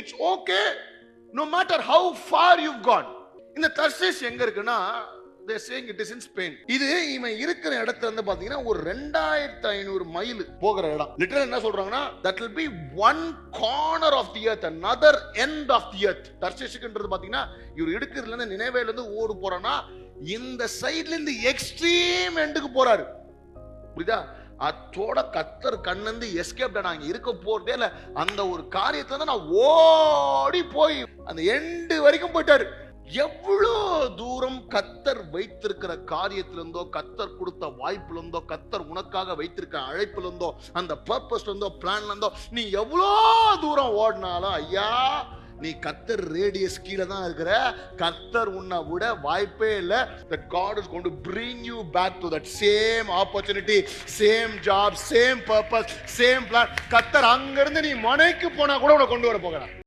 It's okay no matter how far you've gone. இந்த தர்சீஸ் எங்க இருக்குன்னா, they're saying it is in Spain. இது இவன் இருக்கிற இடத்துல இருந்து பாத்தீங்கன்னா ஒரு 2500 மைல் போகிற இடம். லிட்டரல் என்ன சொல்றாங்கன்னா, that will be one corner of the earth, another end of the earth. தர்சீஸ்ன்றது பாத்தீங்கன்னா இவர் எடுக்கிறதுல இருந்து நினைவேல இருந்து ஓடு போறானா இந்த சைடுல இருந்து எக்ஸ்ட்ரீம் எண்டுக்கு போறாரு. புரியுதா? அதோட கத்தர் கண்ணந்து எஸ்கேப் நாங்க இருக்க போறதே இல்ல, அந்த ஒரு காரியத்துல நான் ஓடி போய் அந்த எண்டு வரைக்கும் போயிட்டாரு. எவ்வளவு தூரம் கத்தர் வைத்திருக்கிற காரியத்திலிருந்தோ, கத்தர் கொடுத்த வாய்ப்புல இருந்தோ, கத்தர் உனக்காக வைத்திருக்க அழைப்புல இருந்தோ, அந்த பர்பஸ்ல இருந்தோ, பிளான்ல இருந்தோ நீ எவ்வளோ தூரம் ஓடினாலும் ஐயா நீ கத்தர் ரேடியஸ் கீழே தான் இருக்கிற. கத்தர் உன்னை விட வாய்ப்பே இல்லை. that God is going to bring you back to that same opportunity, same job, same purpose, same plan. கத்தர் அங்கிருந்து நீ மனைக்கு போனா கூட உன்னை கொண்டு வர போகிறார்.